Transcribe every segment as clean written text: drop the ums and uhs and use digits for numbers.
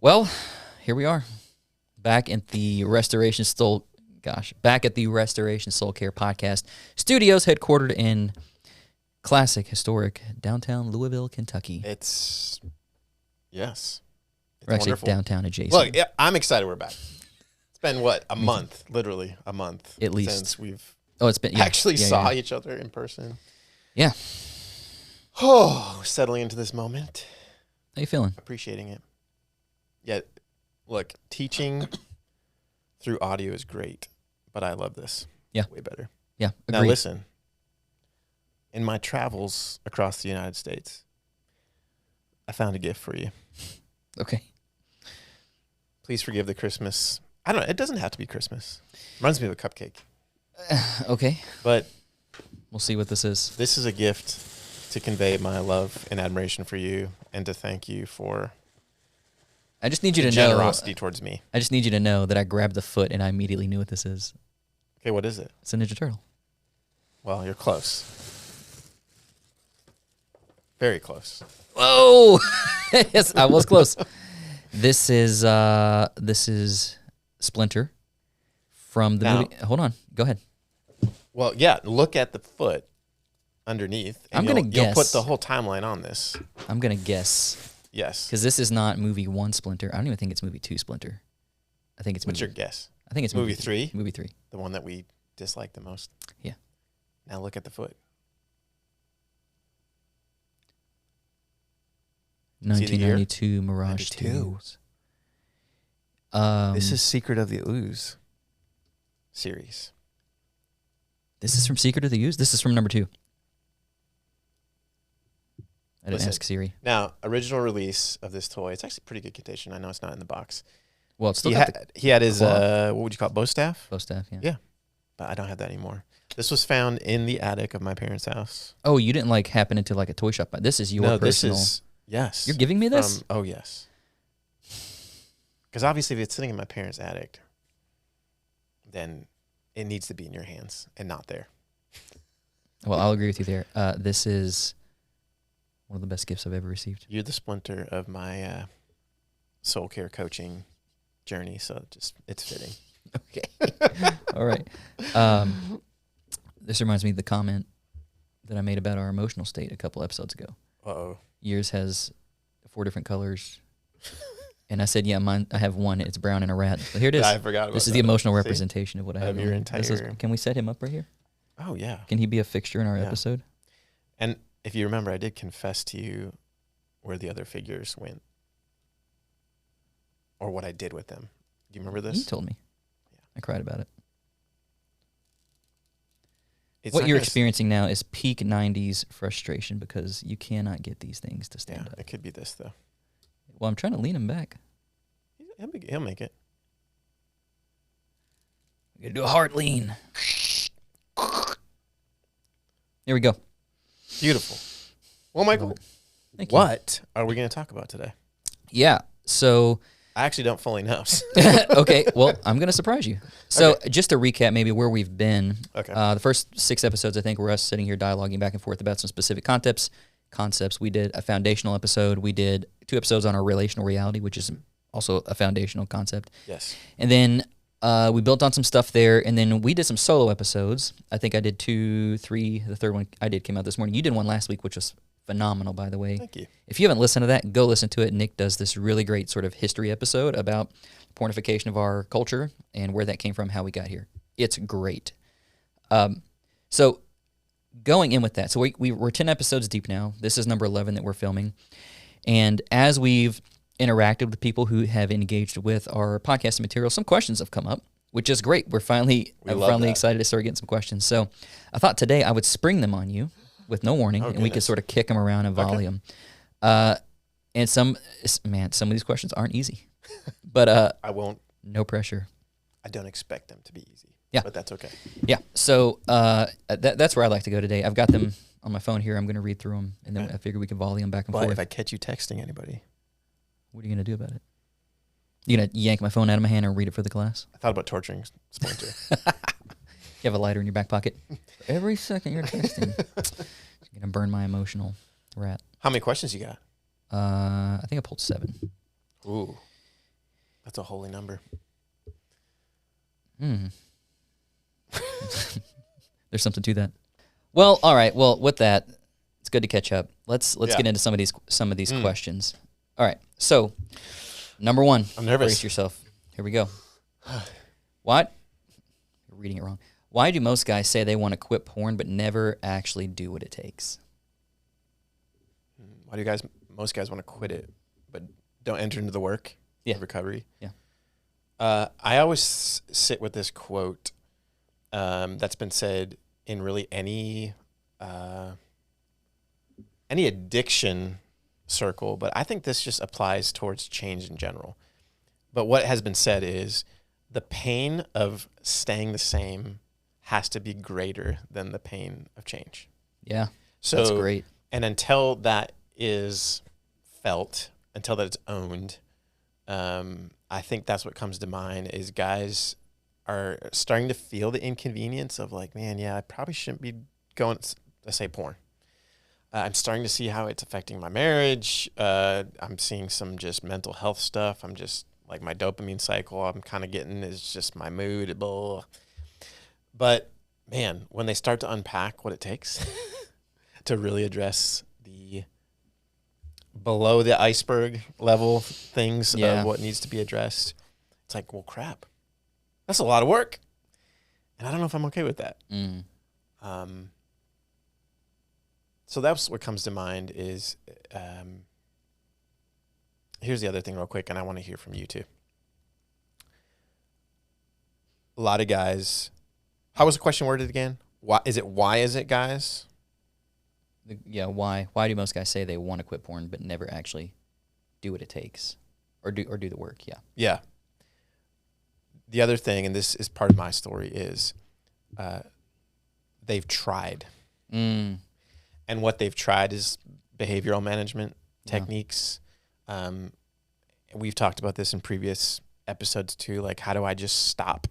Well, here we are, back at the Restoration Soul Care Podcast Studios, headquartered in classic, historic downtown Louisville, Kentucky. It's We're actually wonderful. Downtown adjacent. Look, yeah, I'm excited we're back. It's been, a month? Literally a month. At least. Since we've it's been saw each other in person. Yeah. Oh, settling into this moment. How you feeling? Appreciating it. Yeah, look, teaching through audio is great, but I love this. Yeah. Way better. Yeah, agreed. Now listen, in my travels across the United States, I found a gift for you. Okay. Please forgive the Christmas. I don't know. It doesn't have to be Christmas. Reminds me of a cupcake. Okay. But we'll see what this is. this is a gift to convey my love and admiration for you and to thank you for I just need you to generosity towards me. I just need you to know that I grabbed the foot and I immediately knew what this is. Okay, what is it? It's a Ninja Turtle. Well, you're close. Very close. Whoa! Yes, I was close. This is Splinter from the movie. Hold on, go ahead. Well, yeah, look at the foot underneath. And I'm gonna guess. You'll put the whole timeline on this. I'm gonna guess Yes. because this is not movie 1 Splinter. I don't even think it's movie 2 Splinter. I think it's What's your guess? I think it's movie 3? Movie 3. The one that we dislike the most? Yeah. Now look at the foot. 1992 Mirage 92. 2. This is Secret of the Ooze series. This is from Secret of the Ooze? This is from number 2. I didn't Listen. ask Siri. Now, original release of this toy. It's actually pretty good condition. I know it's not in the box. Well, it's still He, got he had his, claw. what would you call it, bow staff? bow staff, yeah. Yeah. But I don't have that anymore. This was found in the attic of my parents' house. Oh, you didn't happen into a toy shop. This is your personal. This is, yes. You're giving me this? Oh, yes. Because obviously if it's sitting in my parents' attic, then it needs to be in your hands and not there. Well, I'll agree with you there. This is one of the best gifts I've ever received. You're the splinter of my soul care coaching journey, so it's fitting. Okay. All right. This reminds me of the comment that I made about our emotional state a couple episodes ago. Uh-oh. Yours has 4 different colors. And I said, yeah, mine. I have one. It's brown and a rat. But here it is. I forgot about This is that. the emotional See? representation of what I have. Of your on. entire... Can we set him up right here? Oh, yeah. Can he be a fixture in our Yeah. episode? And if you remember, I did confess to you where the other figures went. Or what I did with them. Do you remember this? You told me. Yeah. I cried about it. It's What not you're gonna experiencing now is peak 90s frustration because you cannot get these things to stand Yeah, up. it could be this, though. Well, I'm trying to lean him back. He'll make it. We're going to do a hard lean. There we go. Beautiful. Well, Michael, Thank you. what are we going to talk about today? Yeah. So, I actually don't fully know. okay. Well, I'm going to surprise you. So, Okay. just to recap maybe where we've been. Okay. The first 6 episodes, I think, were us sitting here dialoguing back and forth about some specific concepts. We did a foundational episode. We did 2 episodes on our relational reality, which is also a foundational concept. Yes. And then we built on some stuff there, and then we did some solo episodes. I think I did 2, 3. The third one I did came out this morning. You did one last week, which was phenomenal, by the way. Thank you. If you haven't listened to that, go listen to it. Nick does this really great sort of history episode about pornification of our culture and where that came from, how we got here. It's great. So going in with that, so we're 10 episodes deep now. This is number 11 that we're filming. And as we've interacted with people who have engaged with our podcasting material, some questions have come up, which is great. I'm finally excited to start getting some questions. So I thought today I would spring them on you with no warning, and we could sort of kick them around in volume. And some of these questions aren't easy, but I won't. No pressure. I don't expect them to be easy. Yeah. But that's okay. Yeah. So that's where I like to go today. I've got them on my phone here. I'm going to read through them, and then I figure we can volley them back and But forth. if I catch you texting anybody, What are you going to do about it? You going to yank my phone out of my hand and read it for the class? I thought about torturing Splinter. You have a lighter in your back pocket. Every second you're texting, you're going to burn my emotional rat. How many questions you got? I think I pulled 7. Ooh. That's a holy number. There's something to that. Well, all right. Well, with that, it's good to catch up. Let's Yeah. get into some of these questions. All right. So, number one. I'm nervous. Brace yourself. Here we go. What? You're reading it wrong. Why do most guys say they want to quit porn but never actually do what it takes? Why do most guys want to quit it, but don't enter into the work of recovery? Yeah. I always sit with this quote that's been said in really any addiction circle, but I think this just applies towards change in general. But what has been said is the pain of staying the same has to be greater than the pain of change. Yeah, so that's great. And until that is felt, until that it's owned, I think that's what comes to mind is guys are starting to feel the inconvenience of like, man, yeah, I probably shouldn't be going, let's say porn. I'm starting to see how it's affecting my marriage. I'm seeing some just mental health stuff. I'm just like my dopamine cycle I'm kind of getting is just my mood. Blah. But man, when they start to unpack what it takes to really address the below the iceberg level things of what needs to be addressed, it's like, well, crap, that's a lot of work. And I don't know if I'm okay with that. So that's what comes to mind is, here's the other thing real quick, and I want to hear from you too. A lot of guys, how was the question worded again? Why is it guys? Why? Why do most guys say they want to quit porn but never actually do what it takes or do the work? Yeah. Yeah. The other thing, and this is part of my story, is they've tried. And what they've tried is behavioral management techniques. We've talked about this in previous episodes too, like how do I just stop?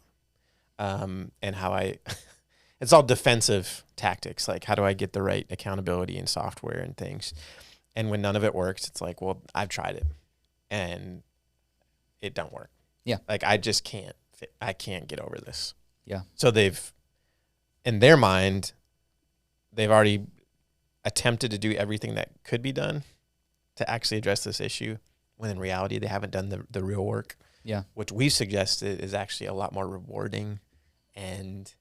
And how it's all defensive tactics. Like how do I get the right accountability and software and things? And when none of it works, it's like, well, I've tried it and it don't work. Yeah. Like I just can't get over this. Yeah. So in their mind, they've already attempted to do everything that could be done to actually address this issue, when in reality they haven't done the real work. Yeah. Which we've suggested is actually a lot more rewarding and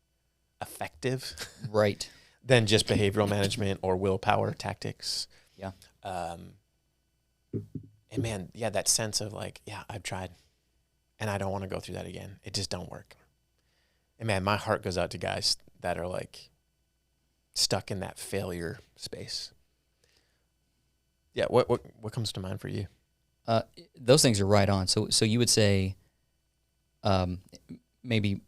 effective, right, than just behavioral management or willpower tactics. Yeah. And man, yeah, that sense of like, yeah, I've tried and I don't want to go through that again. It just don't work. And man, my heart goes out to guys that are like stuck in that failure space. Yeah. What comes to mind for you? Those things are right on. So you would say, maybe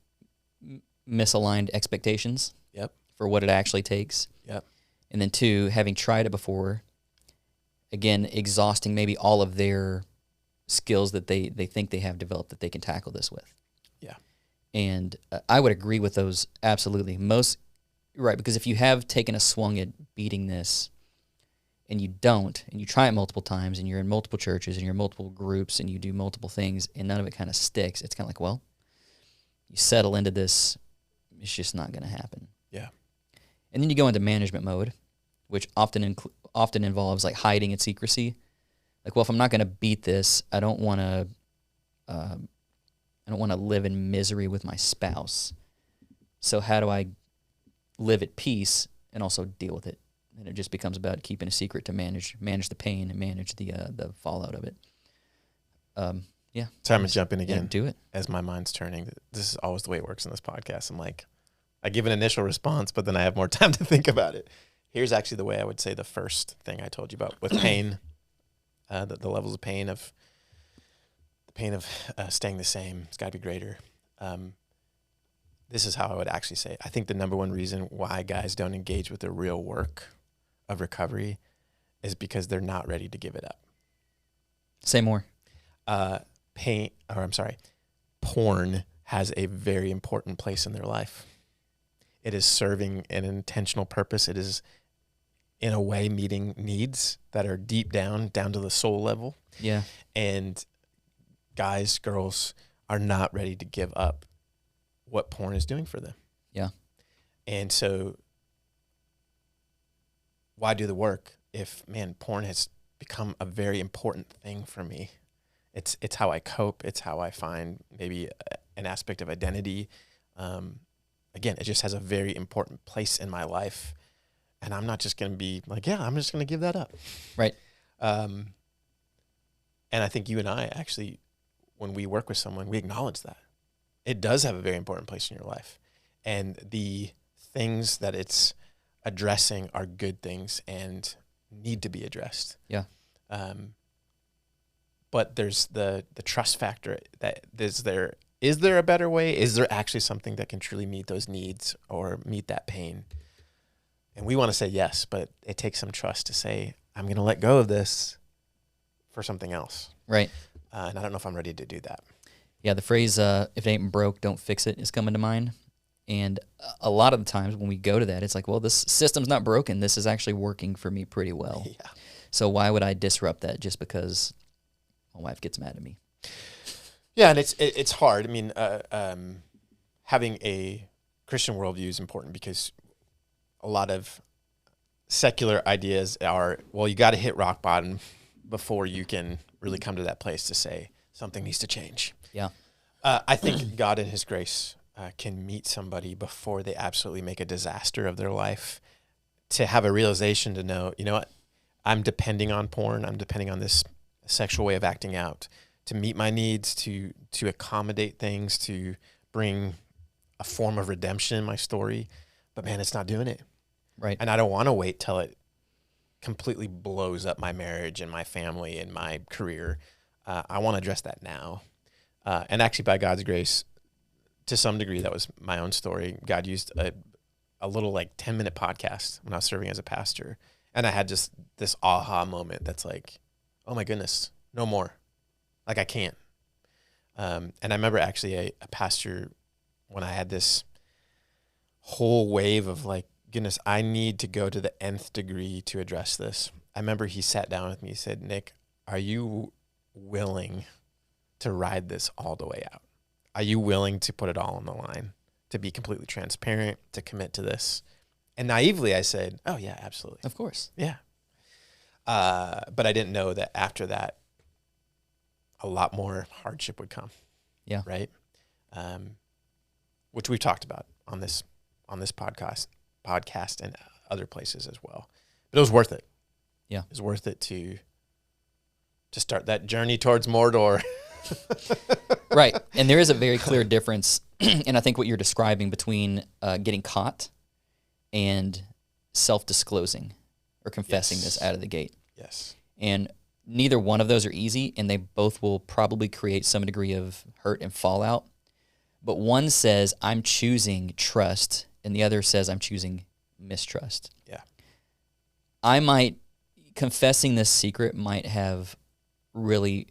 misaligned expectations. Yep. For what it actually takes. Yep. And then 2, having tried it before, again, exhausting maybe all of their skills that they think they have developed that they can tackle this with. Yeah. And I would agree with those absolutely. Right, because if you have taken a swung at beating this and you don't, and you try it multiple times and you're in multiple churches and you're in multiple groups and you do multiple things and none of it kind of sticks, it's kind of like, well, you settle into this, it's just not going to happen. Yeah. And then you go into management mode, which often involves like hiding and secrecy. Like, well, if I'm not going to beat this, I don't want to live in misery with my spouse. So how do I live at peace and also deal with it? And it just becomes about keeping a secret to manage the pain and manage the fallout of it. Yeah. So I'm going to jump in again. Yeah, do it. As my mind's turning. This is always the way it works in this podcast. I'm like, I give an initial response, but then I have more time to think about it. Here's actually the way I would say the first thing I told you about with pain, the levels of pain of staying the same. It's got to be greater. This is how I would actually say it. I think the number one reason why guys don't engage with the real work of recovery is because they're not ready to give it up. Say more. Porn has a very important place in their life. It is serving an intentional purpose. It is, in a way, meeting needs that are deep down to the soul level. Yeah. And guys, girls are not ready to give up what porn is doing for them. Yeah. And so why do the work if, man, porn has become a very important thing for me? It's how I cope. It's how I find maybe an aspect of identity. Again, it just has a very important place in my life. And I'm not just going to be like, yeah, I'm just going to give that up. Right. And I think you and I actually, when we work with someone, we acknowledge that. It does have a very important place in your life. And the things that it's addressing are good things and need to be addressed. Yeah. But there's the trust factor that is there a better way? Is there actually something that can truly meet those needs or meet that pain? And we want to say yes, but it takes some trust to say, I'm going to let go of this for something else. Right. And I don't know if I'm ready to do that. Yeah, the phrase, if it ain't broke, don't fix it, is coming to mind. And a lot of the times when we go to that, it's like, well, this system's not broken. This is actually working for me pretty well. Yeah. So why would I disrupt that just because my wife gets mad at me? Yeah, and it's hard. I mean, having a Christian worldview is important because a lot of secular ideas are, well, you got to hit rock bottom before you can really come to that place to say something needs to change. Yeah. I think God in his grace can meet somebody before they absolutely make a disaster of their life, to have a realization to know, you know what, I'm depending on porn. I'm depending on this sexual way of acting out to meet my needs, to accommodate things, to bring a form of redemption in my story. But man, it's not doing it. Right. And I don't want to wait till it completely blows up my marriage and my family and my career. I want to address that now. And actually, by God's grace, to some degree, that was my own story. God used a little 10-minute podcast when I was serving as a pastor. And I had just this aha moment that's like, oh my goodness, no more. Like I can't. And I remember actually a pastor, when I had this whole wave of goodness, I need to go to the nth degree to address this. I remember he sat down with me, he said, Nick, are you willing to ride this all the way out? Are you willing to put it all on the line, to be completely transparent, to commit to this? And naively, I said, oh yeah, absolutely. Of course. Yeah. But I didn't know that after that, a lot more hardship would come. Yeah. Right. Which we've talked about on this podcast and other places as well. But it was worth it. Yeah. It was worth it to start that journey towards Mordor. Right. And there is a very clear difference, and I think what you're describing, between getting caught and self-disclosing or confessing this out of the gate. Yes. And neither one of those are easy, and they both will probably create some degree of hurt and fallout. But one says, I'm choosing trust, and the other says, I'm choosing mistrust. Yeah. Confessing this secret might have really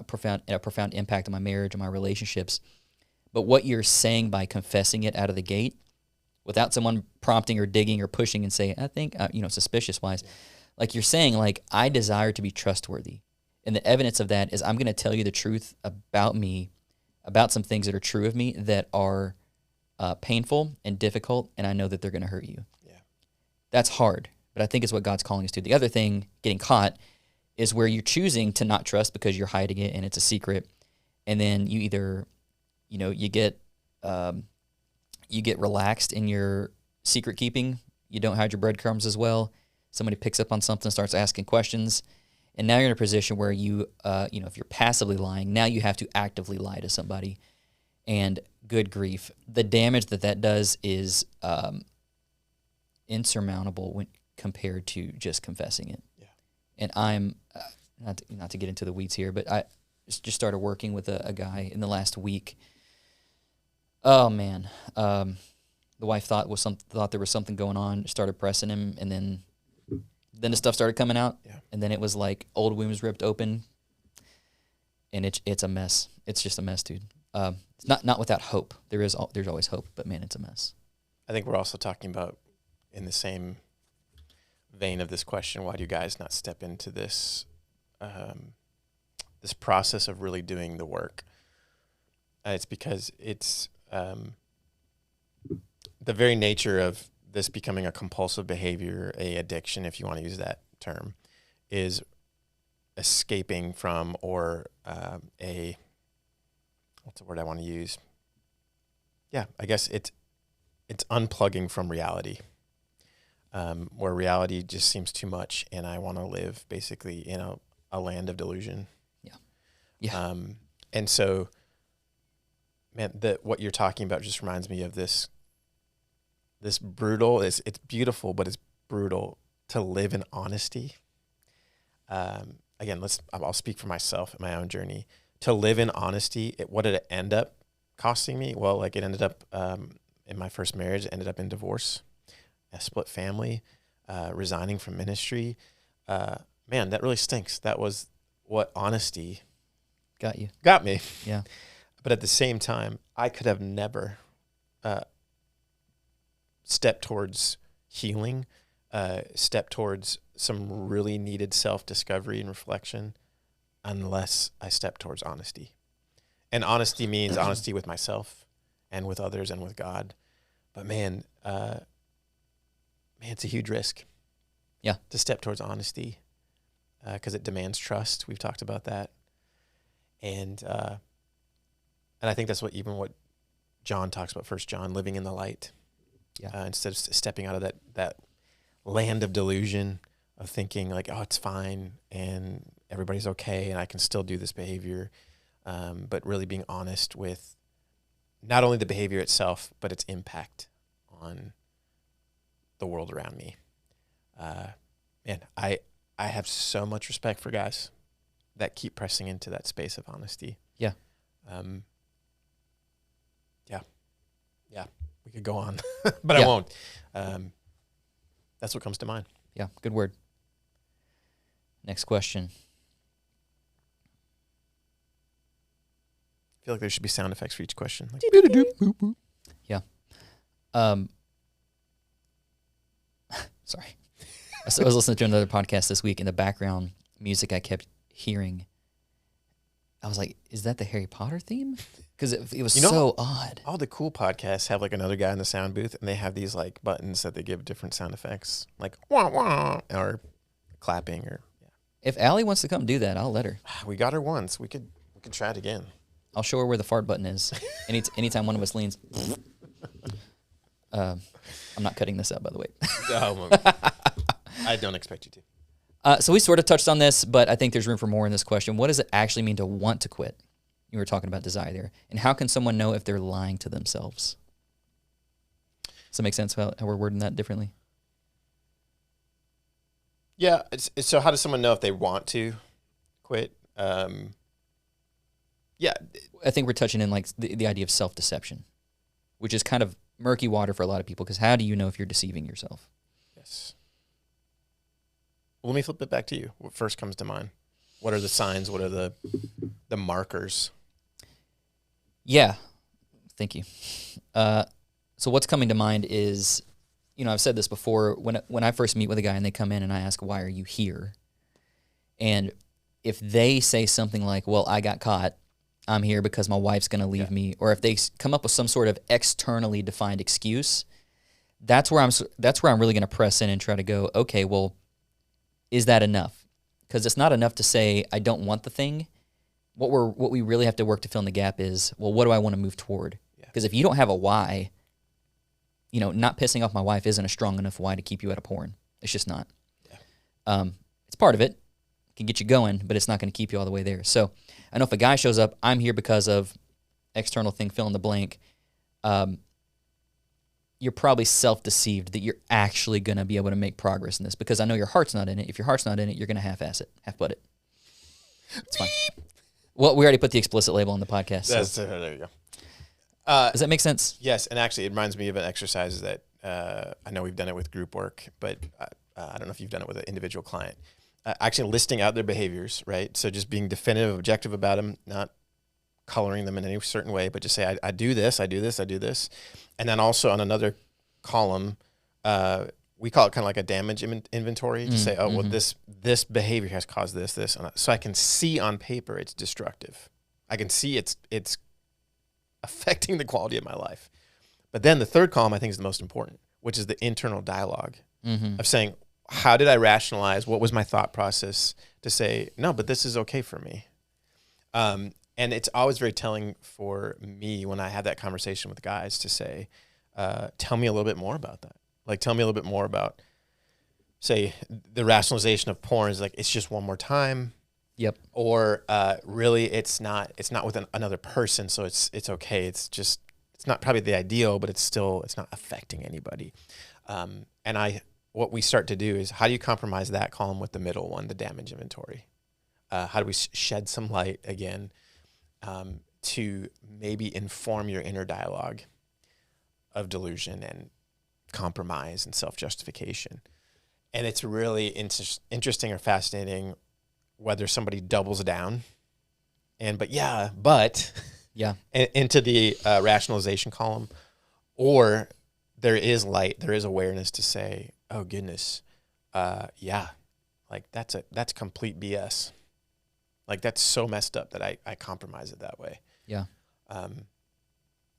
profound impact on my marriage and my relationships. But what you're saying by confessing it out of the gate, without someone prompting or digging or pushing and saying, I think, suspicious wise, you're saying, I desire to be trustworthy. And the evidence of that is I'm going to tell you the truth about me, about some things that are true of me that are painful and difficult, and I know that they're going to hurt you. Yeah. That's hard, but I think it's what God's calling us to. The other thing, getting caught, is where you're choosing to not trust because you're hiding it and it's a secret, and then you either, you get relaxed in your secret keeping. You don't hide your breadcrumbs as well. Somebody picks up on something, starts asking questions, and now you're in a position where you, if you're passively lying, now you have to actively lie to somebody. And good grief, the damage that does is insurmountable when compared to just confessing it. Yeah. And I'm not to get into the weeds here, but I just started working with a guy in the last week. Oh man, the wife thought there was something going on. Started pressing him, and then the stuff started coming out. Yeah. And then it was like old wounds ripped open, and it's a mess. It's just a mess, dude. It's not without hope. There's always hope, but man, it's a mess. I think we're also talking about, in the same vein of this question, why do you guys not step into this this process of really doing the work. It's because it's the very nature of this becoming a compulsive behavior, a addiction, if you want to use that term, is escaping from, or what's the word I want to use? Yeah, I guess it's unplugging from reality, where reality just seems too much, and I want to live basically in a land of delusion. Yeah. And so, man, what you're talking about just reminds me of this brutal. It's beautiful, but it's brutal to live in honesty. Again, I'll speak for myself in my own journey. To live in honesty, what did it end up costing me? Well, like, it ended up in my first marriage, it ended up in divorce, a split family, resigning from ministry. Man, that really stinks. That was what honesty got me. Yeah. But at the same time, I could have never stepped towards healing, stepped towards some really needed self-discovery and reflection, unless I stepped towards honesty. And honesty means honesty with myself and with others and with God. But man, it's a huge risk. Yeah. To step towards honesty, because it demands trust. We've talked about that. And I think that's what John talks about, 1 John, living in the light. Yeah. Instead of stepping out of that land of delusion of thinking like, oh, it's fine and everybody's okay and I can still do this behavior, but really being honest with not only the behavior itself, but its impact on the world around me. Man, I have so much respect for guys that keep pressing into that space of honesty. Yeah. Yeah. We could go on, but I won't. That's what comes to mind. Yeah. Good word. Next question. I feel like there should be sound effects for each question. Like, yeah. Sorry. I was listening to another podcast this week, and the background music I kept hearing, I was like, is that the Harry Potter theme? Because it was so odd. All the cool podcasts have like another guy in the sound booth, and they have these like buttons that they give different sound effects, like wah wah or clapping or. Yeah. If Allie wants to come do that, I'll let her. We got her once. We could try it again. I'll show her where the fart button is. Anytime one of us leans. I'm not cutting this out, by the way. Oh, I don't expect you to. So we sort of touched on this, but I think there's room for more in this question. What does it actually mean to want to quit? You were talking about desire there. And how can someone know if they're lying to themselves? Does that make sense how we're wording that differently? Yeah. So how does someone know if they want to quit? Yeah. I think we're touching in like the idea of self-deception, which is kind of murky water for a lot of people, because how do you know if you're deceiving yourself? Yes. Well, let me flip it back to you. What first comes to mind? What are the signs? What are the markers? Yeah. Thank you. So what's coming to mind is, I've said this before, when I first meet with a guy and they come in and I ask, why are you here? And if they say something like, well, I got caught, I'm here because my wife's going to leave me, or if they come up with some sort of externally defined excuse, that's where I'm really going to press in and try to go, okay, well, is that enough? Because it's not enough to say I don't want the thing. What we really have to work to fill in the gap is, well, what do I want to move toward? Because if you don't have a why, not pissing off my wife isn't a strong enough why to keep you out of porn. It's just not. Yeah. It's part of it. It can get you going, but it's not going to keep you all the way there. So I know if a guy shows up, I'm here because of external thing, fill in the blank, you're probably self-deceived that you're actually going to be able to make progress in this, because I know your heart's not in it. If your heart's not in it, you're going to half-ass it, half-butt it. It's fine. Well, we already put the explicit label on the podcast. So. There you go. Does that make sense? Yes, and actually it reminds me of an exercise that I know we've done it with group work, but I don't know if you've done it with an individual client. Actually listing out their behaviors, right? So just being definitive, objective about them, not coloring them in any certain way, but just say, I do this, I do this, I do this. And then also on another column, we call it kind of like a damage inventory to say, oh, well, this behavior has caused this, and so I can see on paper it's destructive. I can see it's affecting the quality of my life. But then the third column I think is the most important, which is the internal dialogue of saying, how did I rationalize? What was my thought process to say, no, but this is okay for me? And it's always very telling for me when I have that conversation with guys to say, tell me a little bit more about that. Like, tell me a little bit more about, say, the rationalization of porn is like, it's just one more time. Yep. Or really, it's not with another person, so it's okay. It's not probably the ideal, but it's not affecting anybody. And what we start to do is, how do you compromise that column with the middle one, the damage inventory? How do we shed some light again to maybe inform your inner dialogue of delusion and compromise and self-justification? And it's really interesting or fascinating whether somebody doubles down but into the rationalization column, or there is light, there is awareness to say, oh goodness, like that's complete BS. Like, that's so messed up that I compromise it that way. Yeah. And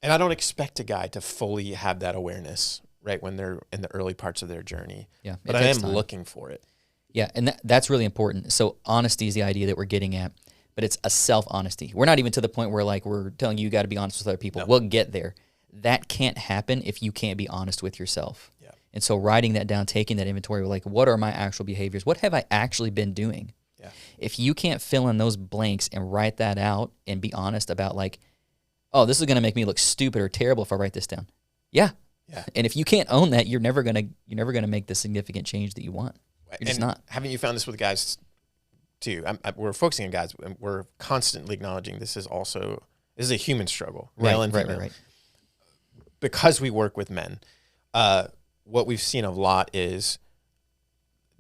I don't expect a guy to fully have that awareness right when they're in the early parts of their journey. Yeah. But I am looking for it. Yeah, and that's really important. So honesty is the idea that we're getting at, but it's a self-honesty. We're not even to the point where, like, we're telling you got to be honest with other people. No. We'll get there. That can't happen if you can't be honest with yourself. Yeah. And so writing that down, taking that inventory, like, what are my actual behaviors? What have I actually been doing? Yeah. If you can't fill in those blanks and write that out and be honest about, like, oh, this is going to make me look stupid or terrible if I write this down. Yeah. Yeah. And if you can't own that, you're never going to make the significant change that you want. You're just not. Haven't you found this with guys too? We're focusing on guys, and we're constantly acknowledging this is a human struggle, male and female. Right. Because we work with men, what we've seen a lot is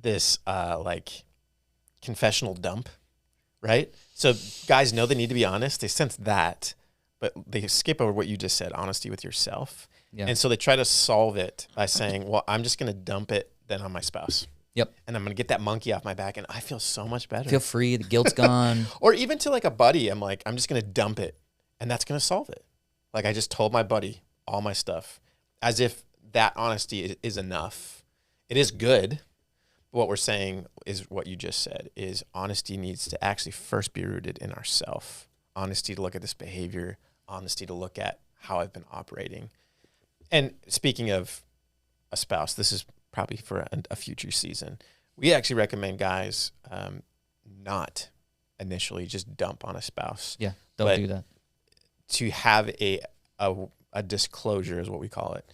this like confessional dump, right? So guys know they need to be honest. They sense that, but they skip over what you just said, honesty with yourself. Yeah. And so they try to solve it by saying, well, I'm just going to dump it then on my spouse. Yep. And I'm going to get that monkey off my back, and I feel so much better. Feel free. The guilt's gone. Or even to, like, a buddy, I'm like, I'm just going to dump it, and that's going to solve it. Like, I just told my buddy all my stuff, as if that honesty is enough. It is good. But what we're saying is what you just said, is honesty needs to actually first be rooted in ourself. Honesty to look at this behavior. Honesty to look at how I've been operating. And speaking of a spouse, this is probably for a future season. We actually recommend guys not initially just dump on a spouse. Yeah, don't do that. To have a disclosure is what we call it.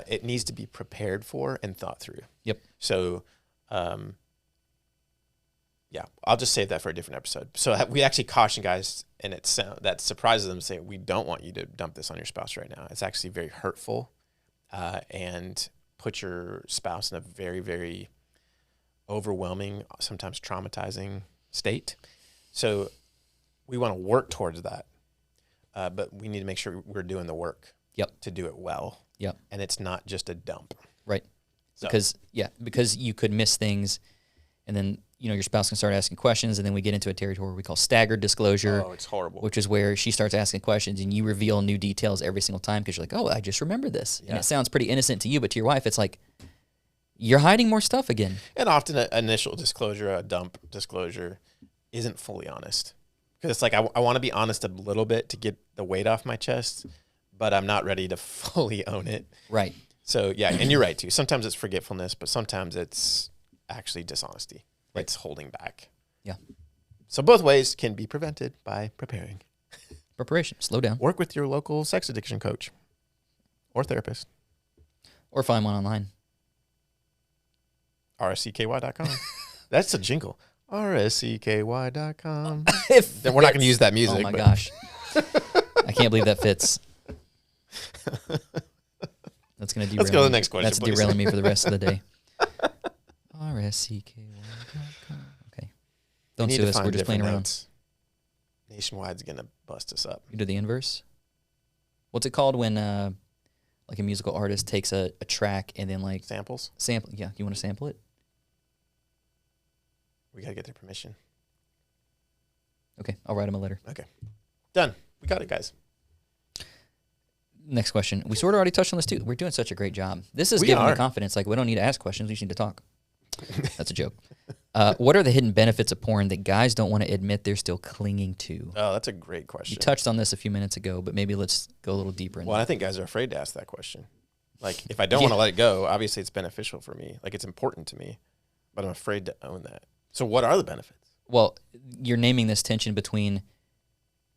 It needs to be prepared for and thought through. Yep. So, I'll just save that for a different episode. So we actually caution guys, and that surprises them to say, we don't want you to dump this on your spouse right now. It's actually very hurtful, and put your spouse in a very, very overwhelming, sometimes traumatizing state. So we want to work towards that, but we need to make sure we're doing the work to do it well. Yep. And it's not just a dump. Right. So. Because you could miss things, and then your spouse can start asking questions, and then we get into a territory we call staggered disclosure. Oh, it's horrible. Which is where she starts asking questions, and you reveal new details every single time because you're like, oh, I just remember this. Yeah. And it sounds pretty innocent to you, but to your wife, it's like, you're hiding more stuff again. And often an initial disclosure, a dump disclosure, isn't fully honest. Because it's like, I want to be honest a little bit to get the weight off my chest, but I'm not ready to fully own it. Right. So, yeah, and you're right, too. Sometimes it's forgetfulness, but sometimes it's actually dishonesty. Right. It's holding back. Yeah. So both ways can be prevented by preparing. Preparation. Slow down. Work with your local sex addiction coach or therapist. Or find one online. rscky.com. That's a jingle. rscky.com. Then we're not going to use that music. Oh, my gosh. I can't believe that fits. That's going to derail Let's go to the next question, That's please. derailing me for the rest of the day. rscky.com. Okay. Don't sue us. We're just playing around. Notes. Nationwide's going to bust us up. You do the inverse? What's it called when like a musical artist takes a track and then like Samples. sample. Yeah, you want to sample it? We got to get their permission. Okay, I'll write them a letter. Okay. Done. We got it, guys. Next question. We sort of already touched on this too. We're doing such a great job. This is We giving me are. confidence. Like, we don't need to ask questions. We just need to talk. That's a joke. What are the hidden benefits of porn that guys don't want to admit they're still clinging to? Oh, that's a great You question. touched on this a few minutes ago, but maybe let's go a little deeper into Well, it. I think guys are afraid to ask that question. Like, if I don't want to let it go, obviously it's beneficial for me. Like, it's important to me, but I'm afraid to own that. So what are the benefits? Well, you're naming this tension between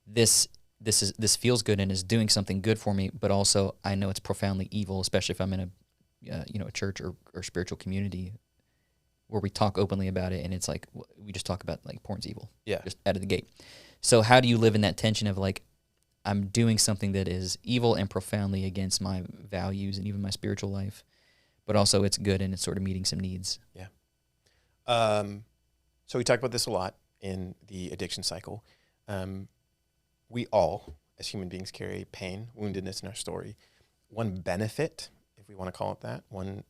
this feels good and is doing something good for me, but also I know it's profoundly evil, especially if I'm in a church or spiritual community where we talk openly about it, and it's like we just talk about like porn's evil, Yeah. just out of the gate. So how do you live in that tension of like I'm doing something that is evil and profoundly against my values and even my spiritual life, but also it's good and it's sort of meeting some needs? Yeah. So we talk about this a lot in the addiction cycle. We all, as human beings, carry pain, woundedness in our story. One benefit, if we want to call it that, one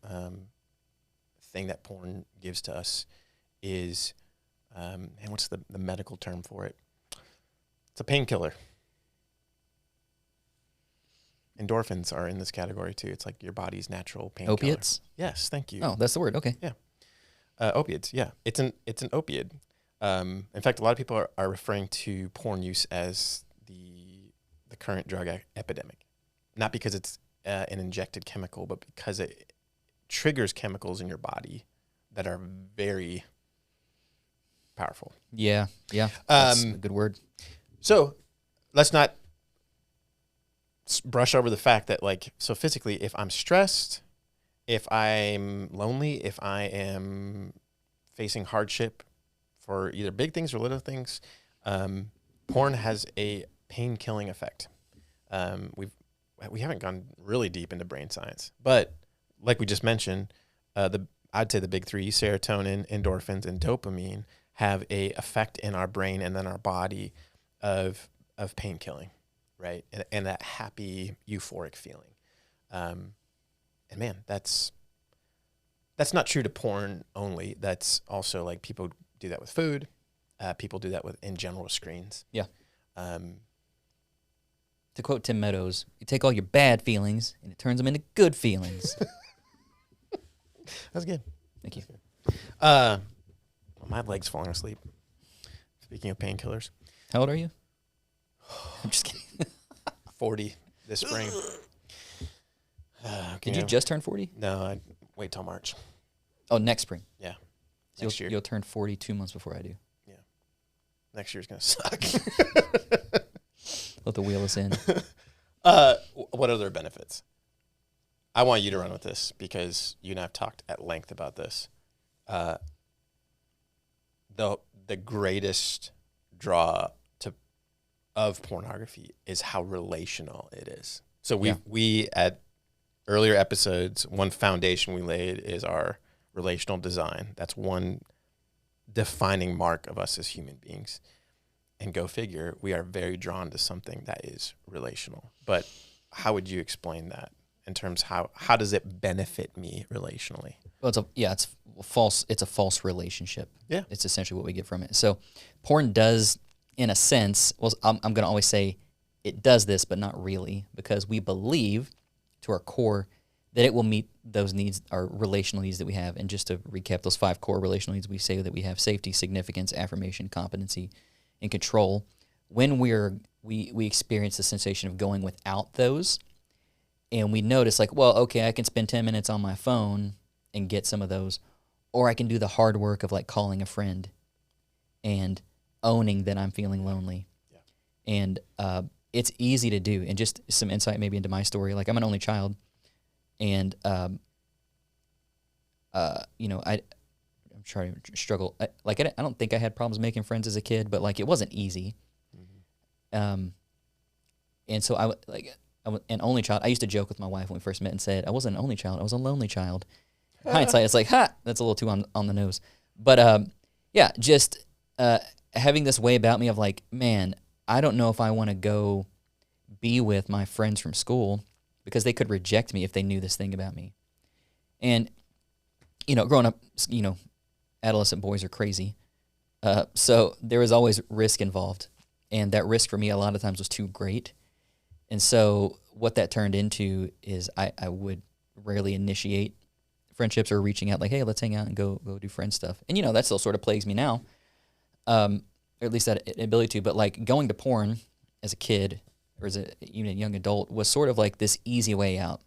thing that porn gives to us is, and what's the medical term for it? It's a painkiller. Endorphins are in this category too. It's like your body's natural painkiller. Opiates? Yes, thank you. Oh, that's the word. Okay. Opiates, yeah. It's an opioid. In fact, a lot of people are referring to porn use as the current drug epidemic. Not because it's an injected chemical, but because it triggers chemicals in your body that are very powerful. Yeah. That's a good word. So let's not brush over the fact that, like, so physically, if I'm stressed, if I'm lonely, if I am facing hardship for either big things or little things, porn has a pain-killing effect. We haven't gone really deep into brain science, but like we just mentioned, I'd say the big three, serotonin, endorphins, and dopamine, have a effect in our brain and then our body of pain killing, right? And that happy, euphoric feeling. And man, that's not true to porn only. That's also like people do that with food. People do that with in general screens. Yeah. To To quote Tim Meadows, you take all your bad feelings and it turns them into good feelings. That's good. Thank you. My leg's falling asleep. Speaking of painkillers, How old are you? I'm just kidding. 40 this spring. Did you just turn 40? No, I'd wait till March. Oh, next spring. Yeah. So Next year. You'll turn 40 2 months before I do. Next year's going to suck. Let the wheel us in. What other benefits? I want you to run with this because you and I have talked at length about this. The greatest draw of pornography is how relational it is. So we at earlier episodes, one foundation we laid is our relational design. That's one defining mark of us as human beings. And go figure, we are very drawn to something that is relational. But how would you explain that in terms of how does it benefit me relationally? Well, it's false. It's a false relationship. Yeah. It's essentially what we get from it. So porn does, in a sense, well, I'm going to always say it does this, but not really, because we believe to our core that it will meet those needs, our relational needs that we have. And just to recap those 5 core relational needs, we say that we have safety, significance, affirmation, competency, and control. When we experience the sensation of going without those, and we notice like, well, okay, I can spend 10 minutes on my phone and get some of those, or I can do the hard work of like calling a friend and owning that I'm feeling lonely. Yeah. And it's easy to do. And just some insight maybe into my story. Like, I'm an only child, and I'm trying to struggle. I don't think I had problems making friends as a kid, but like it wasn't easy. Mm-hmm. And so I'm an only child. I used to joke with my wife when we first met and said I wasn't an only child. I was a lonely child. In hindsight, it's like, that's a little too on the nose. But just having this way about me of like, man, I don't know if I want to go be with my friends from school because they could reject me if they knew this thing about me. And, growing up, adolescent boys are crazy. So there was always risk involved. And that risk for me a lot of times was too great. And so what that turned into is I would rarely initiate friendships or reaching out like, hey, let's hang out and go do friend stuff. And, that still sort of plagues me now, or at least that ability to. But, like, going to porn as a kid or as even a young adult was sort of like this easy way out.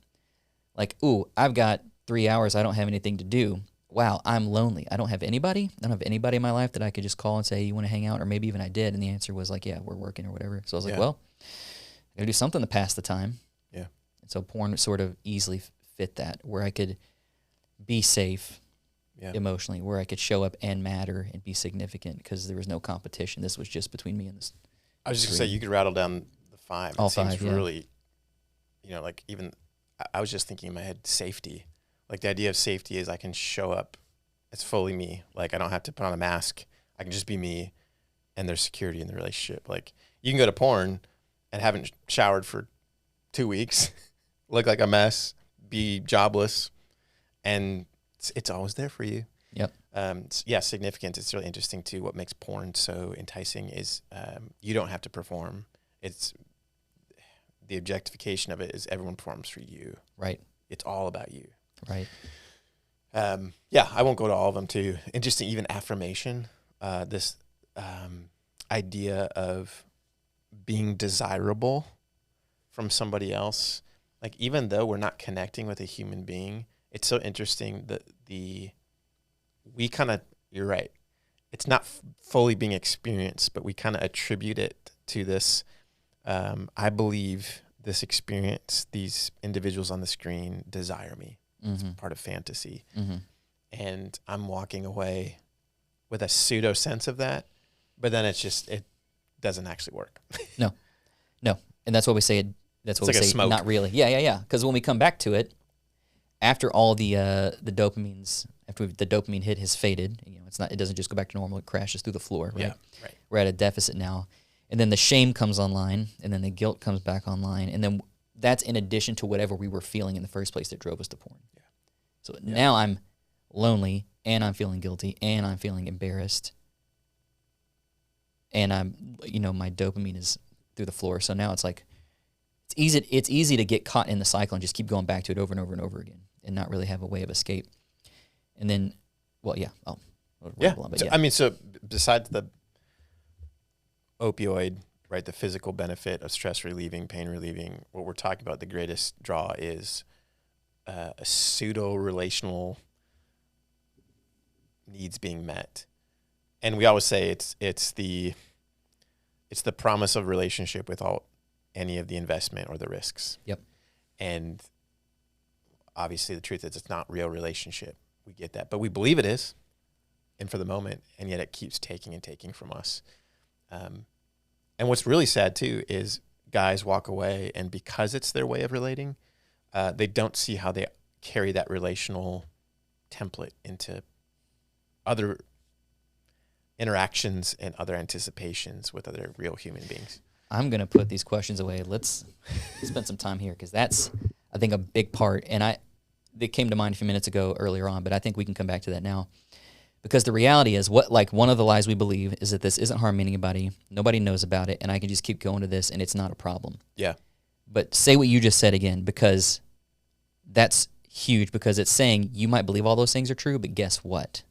Like, ooh, I've got 3 hours. I don't have anything to do. Wow, I'm lonely. I don't have anybody. I don't have anybody in my life that I could just call and say, you want to hang out? Or maybe even I did. And the answer was like, yeah, we're working or whatever. So I was like, well, I got to do something to pass the time. Yeah. And so porn sort of easily fit that, where I could be safe emotionally, where I could show up and matter and be significant because there was no competition. This was just between me and this. I was just going to say, you could rattle down the 5. All it seems 5, really, like even, I was just thinking in my head, safety. Like the idea of safety is I can show up as fully me. Like I don't have to put on a mask. I can just be me, and there's security in the relationship. Like you can go to porn and haven't showered for 2 weeks, look like a mess, be jobless, and it's always there for you. Yep. Significant. It's really interesting too. What makes porn so enticing is you don't have to perform. It's the objectification of it is everyone performs for you. Right. It's all about you. Right. I won't go to all of them too. Interesting, even affirmation, this idea of being desirable from somebody else. Like even though we're not connecting with a human being, it's so interesting that we kind of, you're right, it's not fully being experienced, but we kind of attribute it to this. I believe this experience, these individuals on the screen desire me. It's part of fantasy. And I'm walking away with a pseudo sense of that, but then it doesn't actually work. No. And that's what we say. That's what we say. Not really. Yeah. Because when we come back to it, after all the dopamines, after the dopamine hit has faded, it doesn't just go back to normal. It crashes through the floor. Right? Yeah, right. We're at a deficit now. And then the shame comes online, and then the guilt comes back online, and then that's in addition to whatever we were feeling in the first place that drove us to porn. Yeah. So now I'm lonely, and I'm feeling guilty, and I'm feeling embarrassed, and my dopamine is through the floor. So now it's like it's easy to get caught in the cycle and just keep going back to it over and over and over again, and not really have a way of escape. And then, So besides the opioid, right, the physical benefit of stress relieving, pain relieving, what we're talking about, the greatest draw is a pseudo relational needs being met. And we always say it's the promise of relationship without any of the investment or the risks. Yep. And obviously the truth is it's not real relationship. We get that, but we believe it is, and for the moment, and yet it keeps taking and taking from us. And what's really sad too is guys walk away, and because it's their way of relating, they don't see how they carry that relational template into other interactions and other anticipations with other real human beings. I'm going to put these questions away. Let's spend some time here, because that's, I think, a big part. And they came to mind a few minutes ago earlier on, but I think we can come back to that now. Because the reality is, one of the lies we believe is that this isn't harming anybody, nobody knows about it, and I can just keep going to this, and it's not a problem. Yeah. But say what you just said again, because that's huge, because it's saying you might believe all those things are true, but guess what?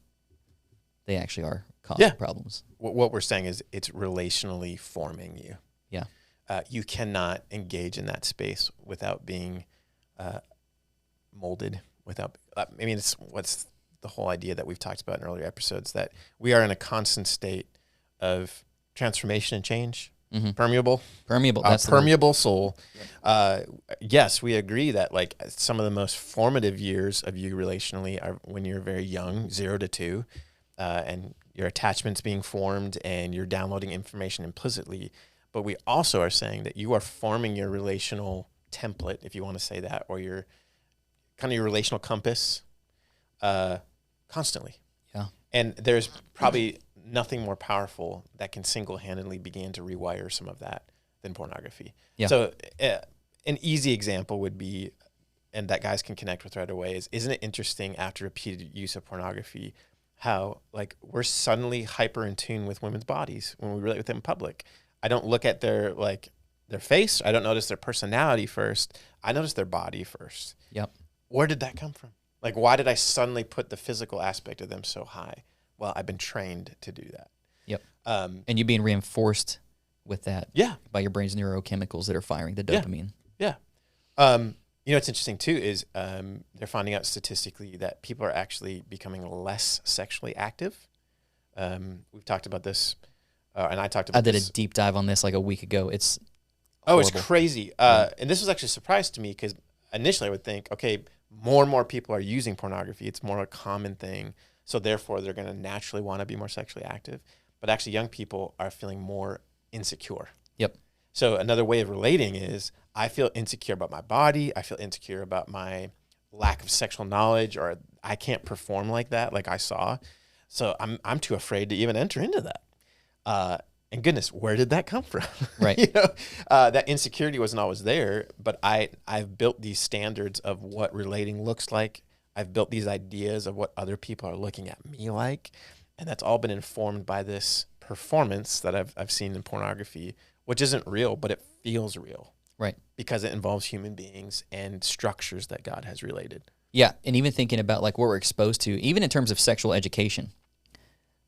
They actually are causing problems. What we're saying is it's relationally forming you. Yeah. You cannot engage in that space without being molded, what's the whole idea that we've talked about in earlier episodes, that we are in a constant state of transformation and change. Mm-hmm. Permeable. That's permeable soul. Yes, we agree that like some of the most formative years of you relationally are when you're very young, 0 to 2, and your attachment's being formed and you're downloading information implicitly. But we also are saying that you are forming your relational template, if you want to say that, or your kind of your relational compass, constantly. Yeah. And there's probably nothing more powerful that can single-handedly begin to rewire some of that than pornography. Yeah. So an easy example would be, and that guys can connect with right away, is, isn't it interesting after repeated use of pornography how like we're suddenly hyper in tune with women's bodies when we relate with them in public? I don't look at their face. I don't notice their personality first. I notice their body first. Yep. Where did that come from? Like, why did I suddenly put the physical aspect of them so high? Well, I've been trained to do that. Yep. And you being reinforced with that Yeah. by your brain's neurochemicals that are firing the dopamine. Yeah. You know, what's interesting too is they're finding out statistically that people are actually becoming less sexually active. We've talked about this, and I talked about this. I did a deep dive on this like a week ago. It's It's crazy. And this was actually a surprise to me because initially I would think, okay, more and more people are using pornography. It's more a common thing. So therefore, they're going to naturally want to be more sexually active. But actually, young people are feeling more insecure. Yep. So another way of relating is I feel insecure about my body. I feel insecure about my lack of sexual knowledge, or I can't perform like that, like I saw. So I'm too afraid to even enter into that. And goodness, where did that come from? Right. That insecurity wasn't always there, but I've built these standards of what relating looks like. I've built these ideas of what other people are looking at me like. And that's all been informed by this performance that I've seen in pornography, which isn't real, but it feels real. Right. Because it involves human beings and structures that God has related. Yeah. And even thinking about like what we're exposed to, even in terms of sexual education,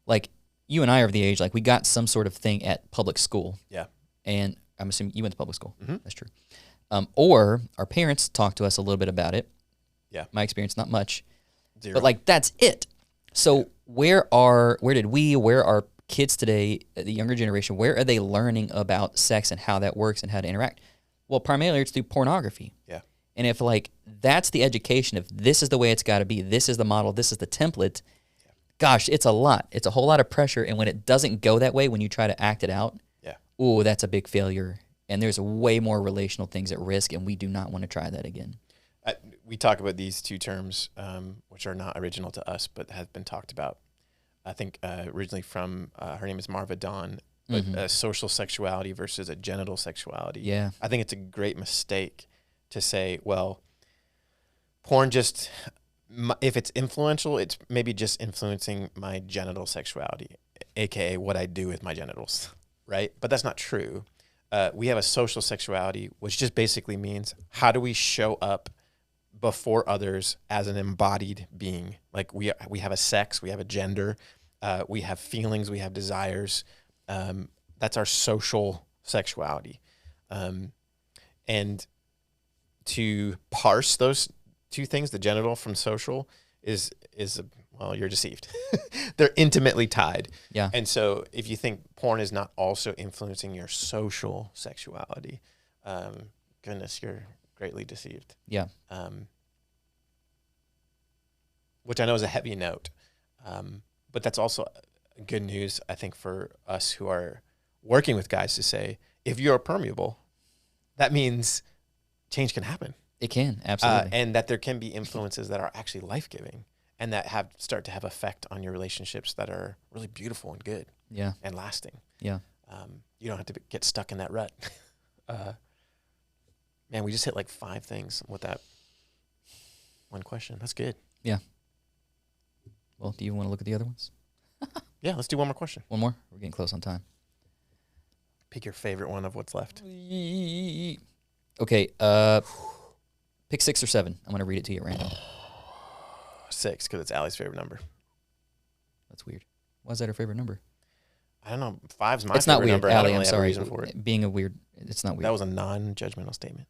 like you and I are of the age, like we got some sort of thing at public school. Yeah. And I'm assuming you went to public school. Mm-hmm. That's true. Or our parents talked to us a little bit about it. Yeah. My experience, not much. Zero. But like that's it. So where are kids today, the younger generation, where are they learning about sex and how that works and how to interact? Well, primarily it's through pornography. Yeah. And if like that's the education, if this is the way it's got to be, this is the model, this is the template, gosh, it's a lot. It's a whole lot of pressure. And when it doesn't go that way, when you try to act it out, ooh, that's a big failure. And there's way more relational things at risk, and we do not want to try that again. We talk about these two terms, which are not original to us, but have been talked about, I think, originally from, her name is Marva Dawn, but social sexuality versus a genital sexuality. Yeah. I think it's a great mistake to say, well, porn just, if it's influential, it's maybe just influencing my genital sexuality, aka what I do with my genitals, right? But that's not true. We have a social sexuality, which just basically means how do we show up before others as an embodied being? Like we have a sex, we have a gender, we have feelings, we have desires. That's our social sexuality. And to parse those two things, the genital from social, well, you're deceived. They're intimately tied. Yeah. And so if you think porn is not also influencing your social sexuality, goodness, you're greatly deceived. Yeah. Which I know is a heavy note. But that's also good news, I think, for us who are working with guys to say, if you're permeable, that means change can happen. It can, absolutely. And that there can be influences that are actually life-giving and that start to have effect on your relationships that are really beautiful and good. Yeah. And lasting. Yeah. You don't have to get stuck in that rut. Man, we just hit like 5 things with that one question. That's good. Yeah. Well, do you want to look at the other ones? Yeah, let's do one more question. One more? We're getting close on time. Pick your favorite one of what's left. Okay. Pick 6 or 7. I'm going to read it to you at random. 6, because it's Allie's favorite number. That's weird. Why is that her favorite number? I don't know. 5's my it's not favorite weird, number. Allie, I don't really I'm have a sorry. reason for it. Being a weird, it's not weird. That was a non-judgmental statement.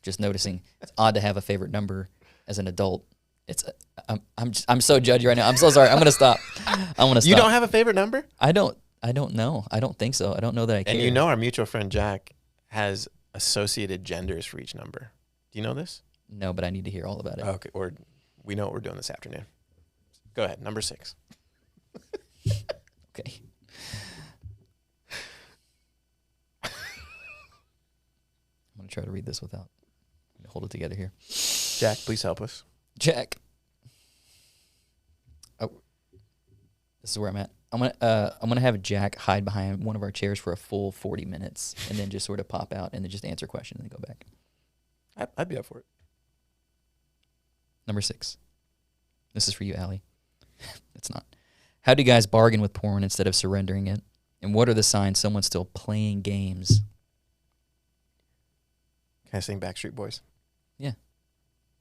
Just noticing. It's odd to have a favorite number as an adult. It's I'm so judgy right now. I'm so sorry. I'm gonna stop. I want to stop. You don't have a favorite number? I don't know. I don't think so. I don't know that I care. And you know our mutual friend Jack has associated genders for each number. Do you know this? No, but I need to hear all about it. Okay, or we know what we're doing this afternoon. Go ahead, number 6. Okay. I'm gonna try to read this without hold it together here. Jack, please help us. Jack. Oh, this is where I'm at. I'm gonna have Jack hide behind one of our chairs for a full 40 minutes, and then just sort of pop out and then just answer a question and then go back. I'd be up for it. Number 6. This is for you, Allie. It's not. How do guys bargain with porn instead of surrendering it? And what are the signs someone's still playing games? Can I sing Backstreet Boys? Yeah.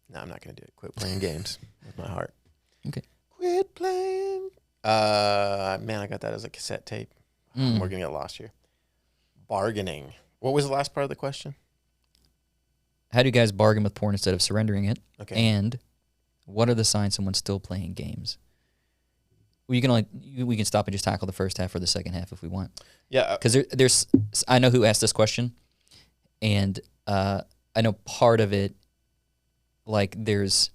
No, I'm not going to do it. Quit playing games with my heart. Okay. Quit playing. Man, I got that as a cassette tape. We're going to get lost here. Bargaining. What was the last part of the question? How do guys bargain with porn instead of surrendering it? Okay. And what are the signs someone's still playing games? We can stop and just tackle the first half or the second half if we want. Yeah. Because there's I know who asked this question, and I know part of it, like there's